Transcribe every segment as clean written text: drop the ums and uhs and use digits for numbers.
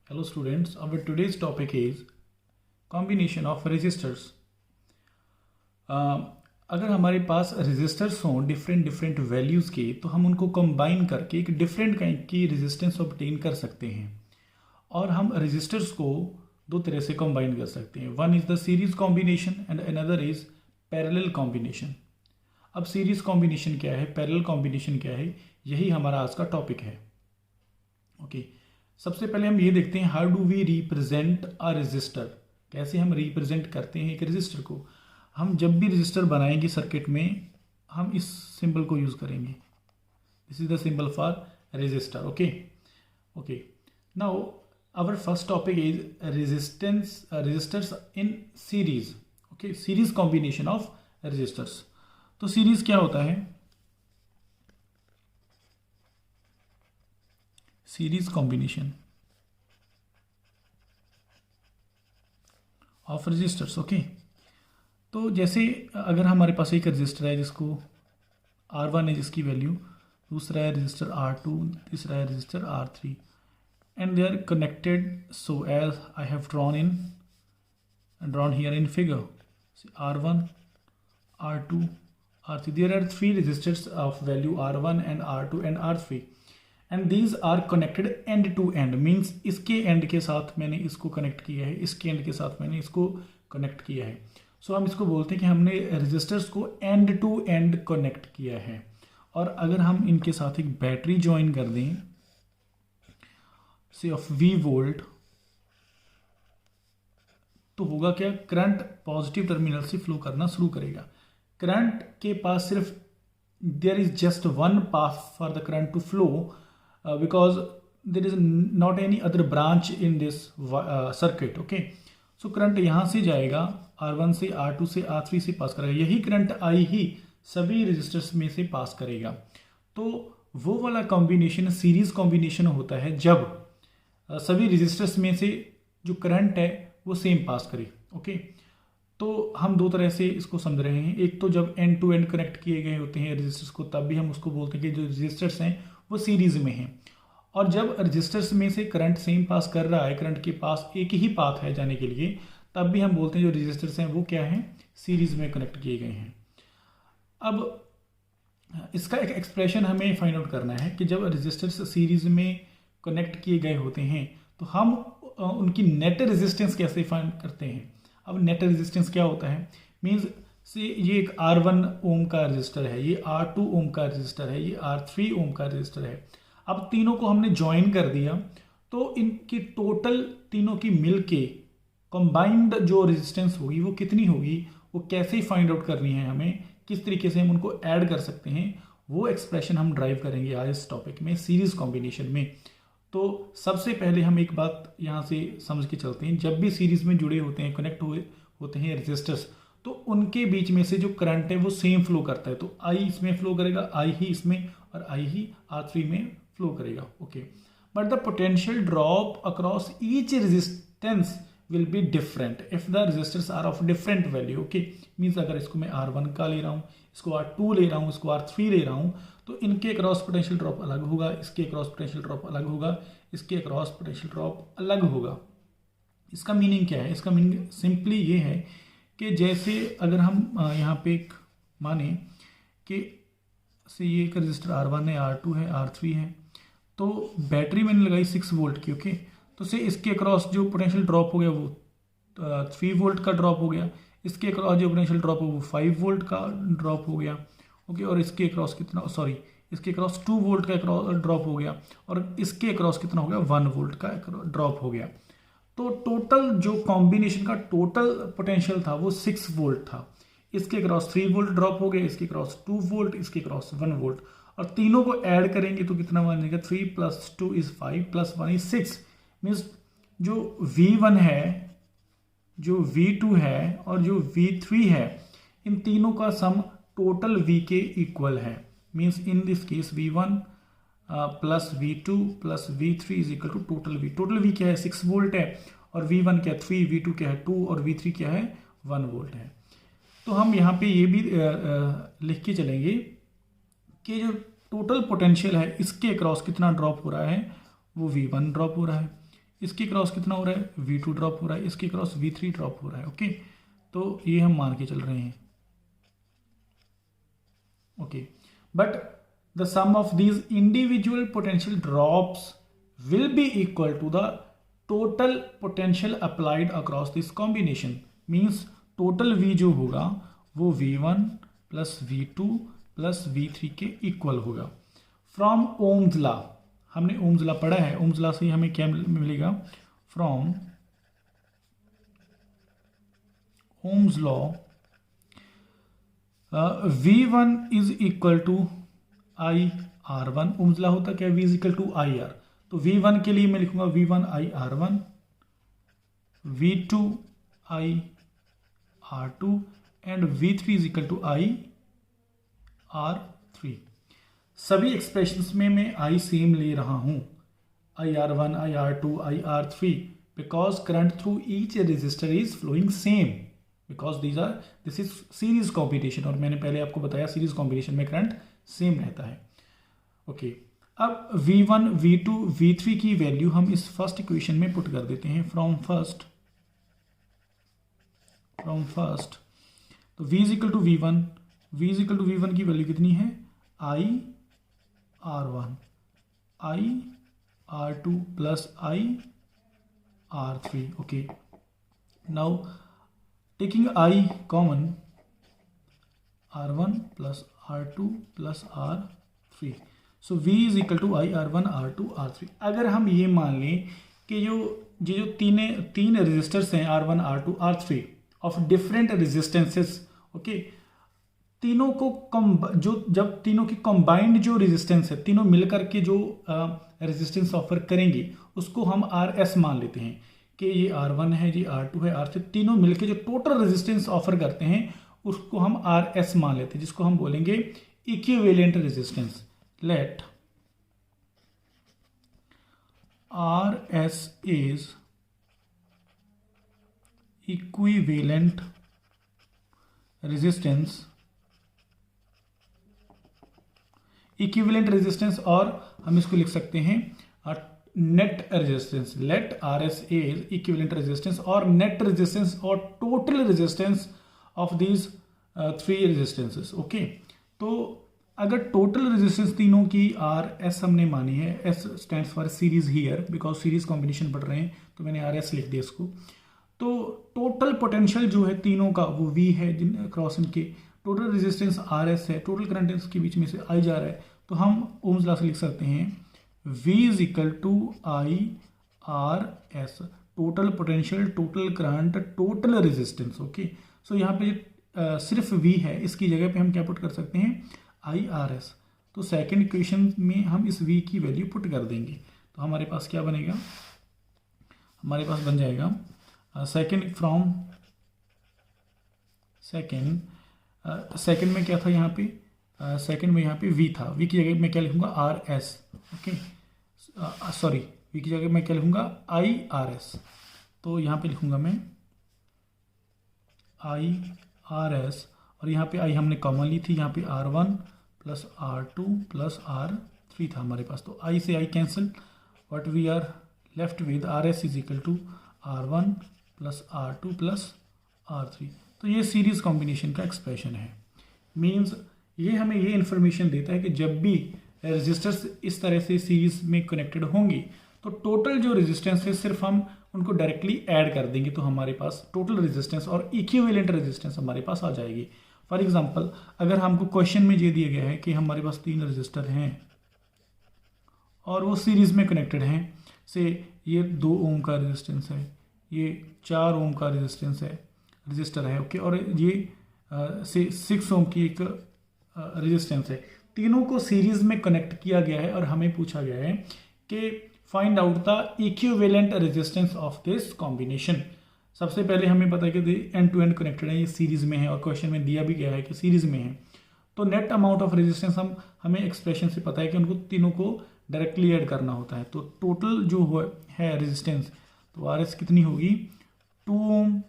Hello students, our today's topic is combination of resistors. अगर हमारे पास resistors हों different values के तो हम उनको कंबाइन करके एक डिफरेंट काइंड की रेजिस्टेंस ऑब्टेन कर सकते हैं। और हम रेजिस्टर्स को दो तरह से कंबाइन कर सकते हैं। One is the series combination and another is parallel combination. अब सीरीज कॉम्बिनेशन क्या है, पैरेलल कॉम्बिनेशन क्या है, यही हमारा आज का टॉपिक है। ओके सबसे पहले हम ये देखते हैं how do we represent a resistor. कैसे हम रिप्रेजेंट करते हैं एक रेजिस्टर को। हम जब भी रेजिस्टर बनाएंगे सर्किट में हम इस सिंबल को यूज़ करेंगे। This is the symbol for resistor. Okay now our first topic is resistors in series. Okay series combination of resistors. तो सीरीज क्या होता है? Series combination of resistors. Okay तो जैसे अगर हमारे पास एक रजिस्टर है जिसको R1 है, जिसकी वैल्यू, दूसरा है रजिस्टर R2, तीसरा है resistor R3 and they are connected so as I have drawn here in figure. See, R1, R2, R3. There are three resistors of value R1 and R2 and R3. And these are connected end to end, means इसके end के साथ मैंने इसको connect किया है, इसके end के साथ मैंने इसको कनेक्ट किया है। सो हम इसको बोलते हैं कि हमने रेजिस्टर्स को एंड टू एंड कनेक्ट किया है। और अगर हम इनके साथ एक बैटरी ज्वाइन कर दें से ऑफ V वोल्ट, तो होगा क्या, करंट पॉजिटिव टर्मिनल से फ्लो करना शुरू करेगा। करंट के पास सिर्फ there is just one path for the current to flow because there is not any other branch in this circuit. Okay, so current यहाँ से जाएगा R1 से R2 से R3 से पास करेगा। यही करंट I ही सभी रजिस्टर्स में से पास करेगा। तो वो वाला कॉम्बिनेशन सीरीज कॉम्बिनेशन होता है जब सभी रजिस्टर्स में से जो करंट है वो सेम पास करे। ओके तो हम दो तरह से इसको समझ रहे हैं। एक तो जब एंड टू एंड कनेक्ट किए गए होते हैं रजिस्टर्स को, तब भी हम उसको बोलते हैं कि जो रजिस्टर्स हैं वो सीरीज में हैं। और जब रजिस्टर्स में से करंट सेम पास कर रहा है, करंट के पास एक ही पाथ है जाने के लिए, तब भी हम बोलते हैं जो रजिस्टर्स हैं वो क्या हैं, सीरीज में कनेक्ट किए गए हैं। अब इसका एक एक्सप्रेशन हमें फाइंड आउट करना है कि जब रजिस्टर्स सीरीज में कनेक्ट किए गए होते हैं तो हम उनकी नेट रेजिस्टेंस कैसे फाइंड करते हैं। अब नेट रेजिस्टेंस क्या होता है, मीन्स से ये एक R1 ओम का रजिस्टर है, ये R2 ओम का रजिस्टर है, ये R3 ओम का रजिस्टर है। अब तीनों को हमने ज्वाइन कर दिया तो इनकी टोटल तीनों की मिल के कंबाइंड जो रेजिस्टेंस होगी वो कितनी होगी, वो कैसे फाइंड आउट करनी है, हमें किस तरीके से हम उनको ऐड कर सकते हैं, वो एक्सप्रेशन हम ड्राइव करेंगे आज इस टॉपिक में सीरीज कॉम्बिनेशन में। तो सबसे पहले हम एक बात यहाँ से समझ के चलते हैं, जब भी सीरीज में जुड़े होते हैं, कनेक्ट हुए होते हैं रेजिस्टर्स, तो उनके बीच में से जो करंट है वो सेम फ्लो करता है। तो I इसमें फ्लो करेगा, I ही इसमें, और I ही R3 में फ्लो करेगा। Okay but the potential drop across each resistance will be different if the resistors are of different value. Okay means अगर इसको मैं R1 का ले रहा हूँ, इसको R2 ले रहा हूँ, इसको R3 ले रहा हूँ, तो इनके अक्रॉस पोटेंशियल ड्रॉप अलग होगा, इसके अक्रॉस पोटेंशियल ड्रॉप अलग होगा, इसके अक्रॉस पोटेंशियल ड्रॉप अलग होगा। इसका मीनिंग क्या है? इसका मीनिंग सिंपली ये है कि जैसे अगर हम यहाँ पे एक माने कि से ये एक रजिस्टर R1 है, R2 है, R3 है, तो बैटरी मैंने लगाई 6 वोल्ट की। ओके तो से इसके अक्रॉस जो पोटेंशियल ड्रॉप हो गया वो 3 वोल्ट का ड्रॉप हो गया, इसके अक्रॉस जो पोटेंशियल ड्रॉप हो वो 5 वोल्ट का ड्रॉप हो गया। ओके और इसके अक्रॉस कितना, सॉरी इसके अक्रॉस 2 वोल्ट का ड्रॉप हो गया, और इसके अक्रॉस कितना हो गया, 1 वोल्ट का ड्रॉप हो गया। तो टोटल जो कॉम्बिनेशन का टोटल पोटेंशियल था वो 6 वोल्ट था। इसके क्रॉस 3 वोल्ट ड्रॉप हो गया, इसके क्रॉस 2 वोल्ट, इसके क्रॉस 1 वोल्ट, और तीनों को ऐड करेंगे तो कितना बनेगा, 3 + 2 = 5 + 1 = 6। मीन्स जो V1 है, जो V2 है और जो V3 है, इन तीनों का सम टोटल V के इक्वल है। Means in this case V1 plus V2 plus V3 = total V। Total V क्या है, 6 वोल्ट है, और V1 क्या है 3, V2 क्या है 2, और V3 क्या है 1 वोल्ट है। तो हम यहाँ पे ये भी लिख के चलेंगे कि जो टोटल पोटेंशियल है इसके अक्रॉस कितना ड्रॉप हो रहा है, वो V1 ड्रॉप हो रहा है, इसके क्रॉस कितना हो रहा है, V2 ड्रॉप हो रहा है, इसके क्रॉस V3 ड्रॉप हो रहा है। ओके, तो ये हम मान के चल रहे हैं। Okay, but the sum of these individual potential drops will be equal to the total potential applied across this combination. Means total V जो होगा वो V1 plus V2 plus V3 के इक्वल होगा। फ्रॉम ओम्स लॉ, हमने Ohm's law पढ़ा है, Ohm's law से हमें क्या मिलेगा, from Ohm's law V1 is equal to IR1। Ohm's law होता क्या, V is equal to IR। तो V1 के लिए मैं लिखूंगा V1 IR1, V2 IR2 and V3 is equal to IR3। सभी एक्सप्रेशंस में मैं I सेम ले रहा हूं, IR1, IR2, IR3, because current through each resistor is flowing same, because this is series combination. और मैंने पहले आपको बताया सीरीज कॉम्बिनेशन में करंट सेम रहता है। ओके, अब V1, V2, V3 की वैल्यू हम इस फर्स्ट इक्वेशन में पुट कर देते हैं। फ्रॉम फर्स्ट तो V is equal to V1, V is equal to V1 की वैल्यू कितनी है, IR1, IR2 plus IR3। Okay, now taking I common, R1 plus R2 plus R3, so V is equal to IR1, R2, R3। अगर हम ये मान लें कि जो तीन रेजिस्टर्स हैं R1, R2, R3 of different resistances, okay, तीनों को जब तीनों की कंबाइंड जो रेजिस्टेंस है, तीनों मिलकर के जो रेजिस्टेंस ऑफर करेंगे उसको हम RS मान लेते हैं कि ये R1 है, ये R2 है, R3, तीनों मिलकर जो टोटल रेजिस्टेंस ऑफर करते हैं उसको हम RS मान लेते हैं, जिसको हम बोलेंगे equivalent resistance. Let RS is equivalent resistance, equivalent resistance, और हम इसको लिख सकते हैं net resistance. Let RS is equivalent resistance और नेट रेजिस्टेंस और total resistance of these three resistances. Okay, तो अगर टोटल रेजिस्टेंस तीनों की RS हमने मानी है, S stands for series here, because series combination पढ़ रहे हैं तो मैंने RS लिख दिया इसको। तो टोटल पोटेंशियल जो है तीनों का वो V है, जिन क्रॉस इनके टोटल रेजिस्टेंस RS है, टोटल करंट के बीच में से I जा रहा है, तो हम ओम्स लॉ से लिख सकते हैं V is equal to IRS, total potential, total current, total resistance. Okay, so यहाँ पे सिर्फ V है, इसकी जगह पे हम क्या पुट कर सकते हैं, IRS। तो सेकंड इक्वेशन में हम इस V की वैल्यू पुट कर देंगे, तो हमारे पास क्या बनेगा, हमारे पास बन जाएगा सेकंड में क्या था यहाँ पे, सेकंड में यहाँ पे V था, V की जगह मैं क्या लिखूंगा, RS। ओके, सॉरी, V की जगह मैं क्या लिखूंगा, IRS। तो यहाँ पे लिखूंगा मैं IRS, और यहाँ पे I हमने कॉमन ली थी, यहाँ पे R1 plus R2 plus R3 था हमारे पास, तो I से I cancel, what we are left with RS is equal to R1 plus R2 plus R3। तो ये सीरीज कॉम्बिनेशन का एक्सप्रेशन है। मीन्स ये हमें ये इन्फॉर्मेशन देता है कि जब भी रेजिस्टर्स इस तरह से सीरीज में कनेक्टेड होंगी तो टोटल जो रेजिस्टेंस है सिर्फ हम उनको डायरेक्टली ऐड कर देंगे, तो हमारे पास टोटल रेजिस्टेंस और इक्विवेलेंट रेजिस्टेंस हमारे पास आ जाएगी। फॉर एग्जांपल, अगर हमको क्वेश्चन में ये दिया गया है कि हमारे पास 3 रेजिस्टर हैं और वो सीरीज में कनेक्टेड हैं, से ये 2 ओम का रेजिस्टेंस है, ये 4 ओम का रजिस्टर है, ओके, और ये से 6 ओम की एक रेजिस्टेंस है। तीनों को सीरीज में कनेक्ट किया गया है और हमें पूछा गया है कि find out the equivalent resistance of this combination. सबसे पहले हमें पता है कि एंड टू एंड कनेक्टेड है, ये सीरीज में है और क्वेश्चन में दिया भी गया है कि सीरीज में है। तो नेट अमाउंट ऑफ रेजिस्टेंस हमें एक्सप्रेशन से पता है कि उनको तीनों को डायरेक्टली ऐड करना होता है। तो टोटल जो है रेजिस्टेंस, तो RS कितनी होगी, 2 ohm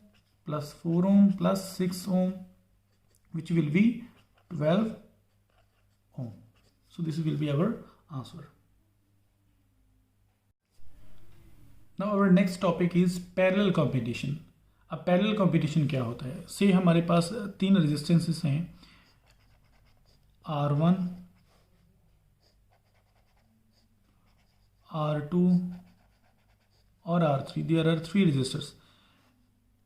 plus 4 ohm plus 6 ohm, which will be 12 ohm. So this will be our answer. Now our next topic is parallel combination. अब पैरेलल कॉम्बिनेशन क्या होता है? से हमारे पास तीन रेजिस्टेंसेस हैं, R1, R2 और R3। There are three resistors.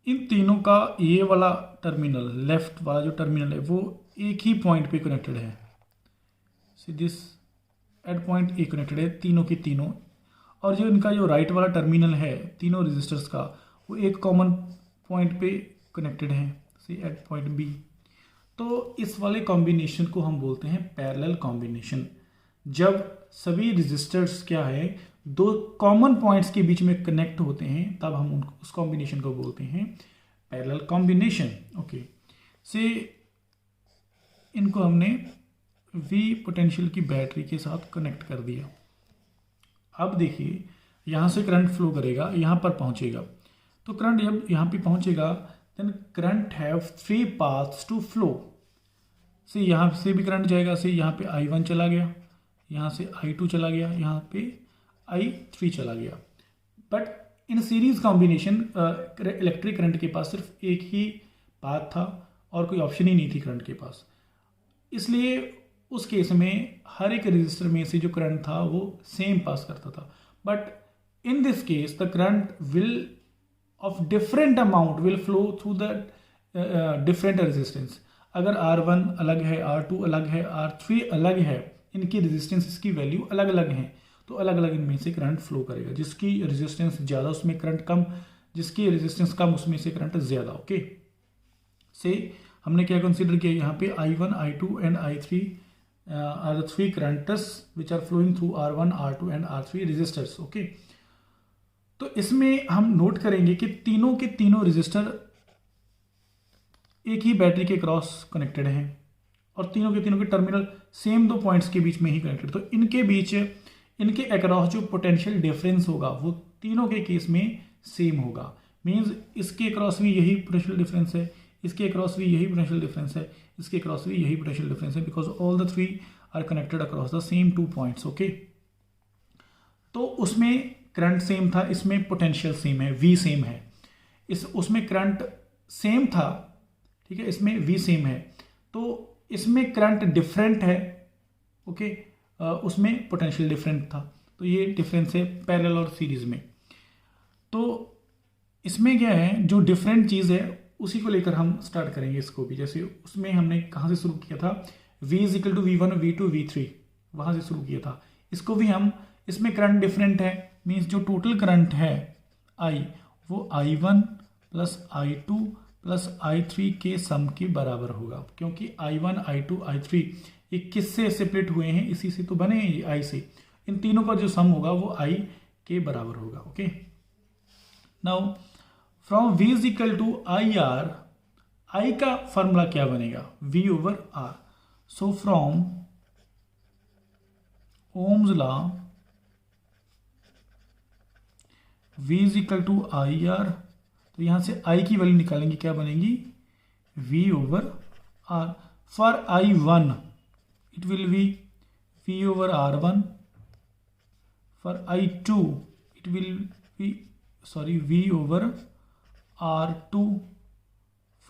इन तीनों का ये वाला टर्मिनल, लेफ्ट वाला जो टर्मिनल है, वो एक ही पॉइंट पे कनेक्टेड है। See this eight point A connected है तीनों के तीनों। और जो इनका जो राइट वाला टर्मिनल है तीनों रेजिस्टर्स का, वो एक कॉमन पॉइंट पे कनेक्टेड है, सी एट पॉइंट बी। तो इस वाले कॉम्बिनेशन को हम बोलते हैं पैरेलल कॉम्बिनेशन। जब सभी रेजिस्टर्स क्या है, दो कॉमन पॉइंट्स के बीच में कनेक्ट होते हैं, तब हम उस कॉम्बिनेशन को बोलते हैं पैरेलल कॉम्बिनेशन। ओके, से इनको हमने V पोटेंशियल की बैटरी के साथ कनेक्ट कर दिया। अब देखिए, यहाँ से करंट फ्लो करेगा, यहाँ पर पहुँचेगा। तो करंट जब यहाँ पे पहुँचेगा, then current have three paths to flow. से यहाँ से भी करंट जाएगा, से यहाँ पे I1 चला गया, यहाँ से I2 चला गया, यहाँ पे I3 चला गया। But in series combination electric current के पास सिर्फ एक ही पाथ था और कोई ऑप्शन ही नहीं थी करंट के पास। इसलिए उस केस में हर एक रजिस्टर में से जो करंट था वो सेम पास करता था। But in this case the current will of different amount will flow through the different resistance. अगर R1 अलग है, R2 अलग है, R3 अलग है, इनकी रेजिस्टेंस की वैल्यू अलग अलग हैं, तो अलग अलग इनमें से करंट फ्लो करेगा। जिसकी रेजिस्टेंस ज़्यादा उसमें करंट कम, जिसकी रेजिस्टेंस कम उसमें से करंट ज़्यादा। ओके, से हमने क्या कंसीडर किया यहाँ पे, I1, I2 and I3 are the three currents which are flowing through R1, R2 and R3 resistors। Okay, तो इसमें हम नोट करेंगे कि तीनों के तीनों रेजिस्टर एक ही बैटरी के क्रॉस कनेक्टेड हैं और तीनों के टर्मिनल सेम दो पॉइंट्स के बीच में ही कनेक्टेड। तो इनके बीच, इनके अक्रॉस जो पोटेंशियल डिफरेंस होगा वो तीनों के केस में सेम होगा। मीन्स इसके अक्रॉस भी यही पोटेंशियल डिफरेंस है, इसके अक्रॉस भी यही पोटेंशियल डिफरेंस है, इसके अक्रॉस भी यही पोटेंशियल डिफरेंस है, because all the three are connected across the same two points. Okay, तो उसमें करंट सेम था, इसमें पोटेंशियल सेम है, V सेम है। उसमें करंट सेम था, ठीक है, इसमें V सेम है। तो इसमें करंट डिफरेंट है, ओके, उसमें पोटेंशियल डिफरेंट था। तो ये डिफरेंस है पैरेलल और सीरीज में। तो इसमें क्या है, जो डिफरेंट चीज़ है उसी को लेकर हम स्टार्ट करेंगे इसको भी। जैसे उसमें हमने कहाँ से शुरू किया था, V is equal to V1, V2, V3, वहाँ से शुरू किया था। इसको भी हम, इसमें करंट डिफरेंट है, मीन्स जो टोटल करंट है I, वो I1 plus I2 plus I3 के सम के बराबर होगा। क्योंकि I1, I2, I3 ये किससे सेपरेट हुए हैं, इसी से तो बने हैं, ये I से। इन तीनों का जो सम होगा वो I के बराबर होगा। Okay, now from V is equal to IR, I का फॉर्मूला क्या बनेगा, V over R। So from Ohm's law V is equal to IR, तो यहां से I की वैल्यू निकालेंगे, क्या बनेगी, V over R। For I1 it will be V over R1, for I2 it will be V over R2,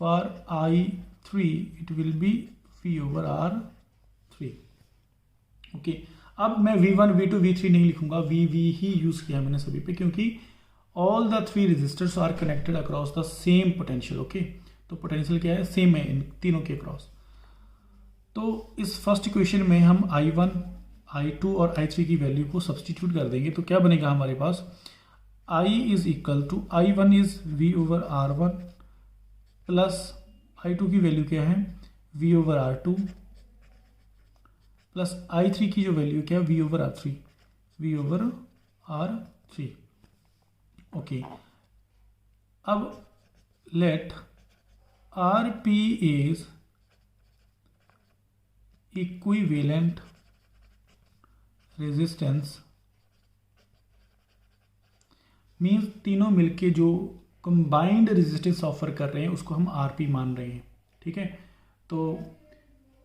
for I3 it will be V over R3। Okay, अब मैं V1, V2, V3 नहीं लिखूंगा, V ही use किया मैंने सभी पे, क्योंकि all the three resistors are connected across the same potential. Okay, तो पोटेंशियल क्या है, सेम है इन तीनों के अक्रॉस। तो इस फर्स्ट इक्वेशन में हम I1, I2 और I3 की वैल्यू को सब्सटीट्यूट कर देंगे। तो क्या बनेगा हमारे पास, I is equal to I1 is V over R1 plus I2 की वैल्यू क्या है, V over R2 plus I3 की जो वैल्यू क्या है, V over R3, V over R3। Okay, अब let RP is equivalent resistance, means तीनों मिलके जो कंबाइंड रेजिस्टेंस ऑफर कर रहे हैं उसको हम RP मान रहे हैं। ठीक है, तो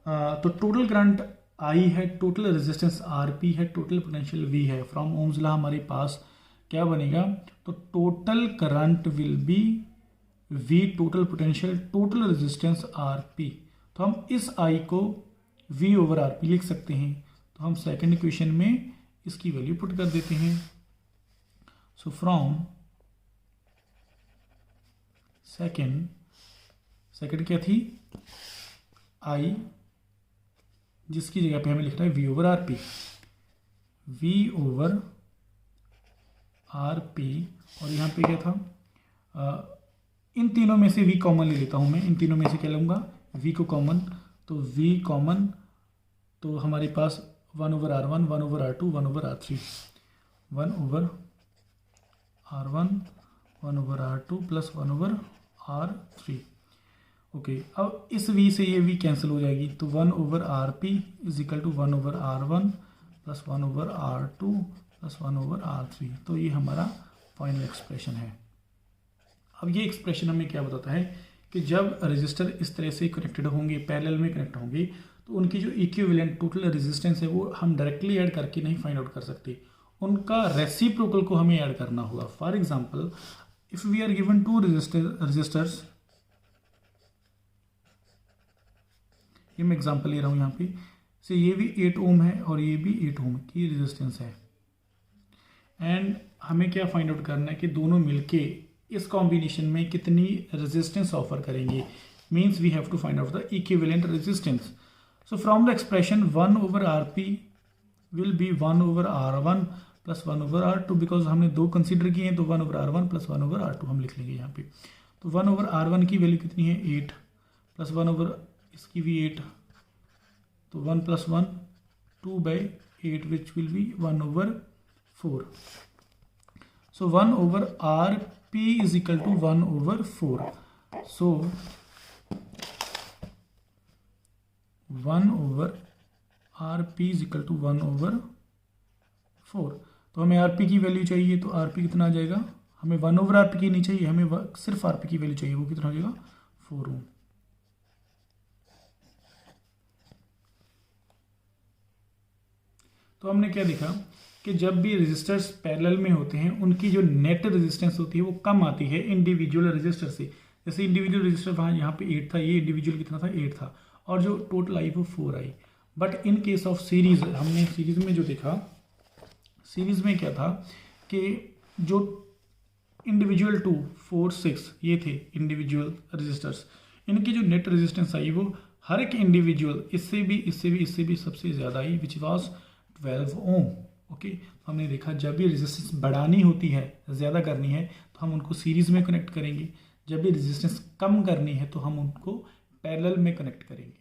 टोटल करंट I है, टोटल रेजिस्टेंस RP है, टोटल पोटेंशियल V है। फ्रॉम ओम्स लॉ हमारे पास क्या बनेगा, तो total current will be V total potential total resistance RP। तो हम इस I को V ओवर RP लिख सकते हैं। तो हम सेकंड इक्वेशन में इसकी वैल्यू पुट कर देते हैं। सो फ्रॉम सेकंड क्या थी, I, जिसकी जगह पे हमें लिखना है V over RP, V over RP। और यहाँ पे क्या था, इन तीनों में से V कॉमन ले लेता हूँ मैं, इन तीनों में से क्या लूँगा, V को कॉमन, तो V कॉमन, तो हमारे पास 1 over R1, 1 over R2, 1 over R3, 1 over R1, 1 over R2 plus 1 over R3। Okay, अब इस V से ये V कैंसिल हो जाएगी, तो 1 over RP is equal to 1 over R1 plus 1 over R2 plus 1 over R3। तो ये हमारा फाइनल एक्सप्रेशन है। अब ये एक्सप्रेशन हमें क्या बताता है कि जब रेजिस्टर इस तरह से कनेक्टेड होंगे, पैरेलल में कनेक्ट होंगे, तो उनकी जो इक्विवेलेंट टोटल रेजिस्टेंस है वो हम डायरेक्टली ऐड करके नहीं फाइंड आउट कर सकते, उनका रेसिप्रोकल को हमें ऐड करना होगा। For example, if we are given two resistors, ये मैं एग्जांपल ले रहा हूँ यहाँ पे, से ये भी 8 ओम है और ये भी 8 ओम की रेजिस्टेंस है, एंड हमें क्या फाइंड आउट करना है कि दोनों मिलके इस कॉम्बिनेशन में कितनी रेजिस्टेंस ऑफर करेंगे। Means we have to find out the equivalent resistance. So from the expression 1 over RP will be 1 over R1 plus 1 over R2, because हमने दो कंसीडर किए हैं, तो 1 over R1 plus 1 over R2 हम लिख लेंगे यहाँ पे। तो 1 ओवर R1 की वैल्यू कितनी है, 8 प्लस 1 ओवर इसकी भी 8, तो 1 plus 1 2/8 which will be 1 over 4। So 1 over RP is equal to 1 over 4. So 1 over RP is equal to 1 over 4। तो हमें RP की वैल्यू चाहिए, तो RP कितना आ जाएगा, हमें 1 over RP की नहीं चाहिए, हमें सिर्फ RP की वैल्यू चाहिए, वो कितना हो जाएगा 4 ओम। तो हमने क्या देखा कि जब भी रेजिस्टर्स पैरेलल में होते हैं उनकी जो नेट रेजिस्टेंस होती है वो कम आती है इंडिविजुअल रेजिस्टर से। जैसे इंडिविजुअल रेजिस्टर वहाँ यहाँ पे 8 था, ये इंडिविजुअल कितना था 8 था, और जो टोटल आई वो 4 I. But in case of series, हमने सीरीज में जो देखा, सीरीज में क्या था कि जो इंडिविजुअल 2, 4, 6 ये थे इंडिविजुअल रेजिस्टर्स, इनकी जो नेट रेजिस्टेंस आई वो हर एक इंडिविजुअल इससे भी सबसे ज़्यादा आई, विच वॉज 12 ओम। ओके, तो हमने देखा जब भी रेजिस्टेंस बढ़ानी होती है, ज़्यादा करनी है, तो हम उनको सीरीज़ में कनेक्ट करेंगे, जब भी रेजिस्टेंस कम करनी है तो हम उनको पैरेलल में कनेक्ट करेंगे।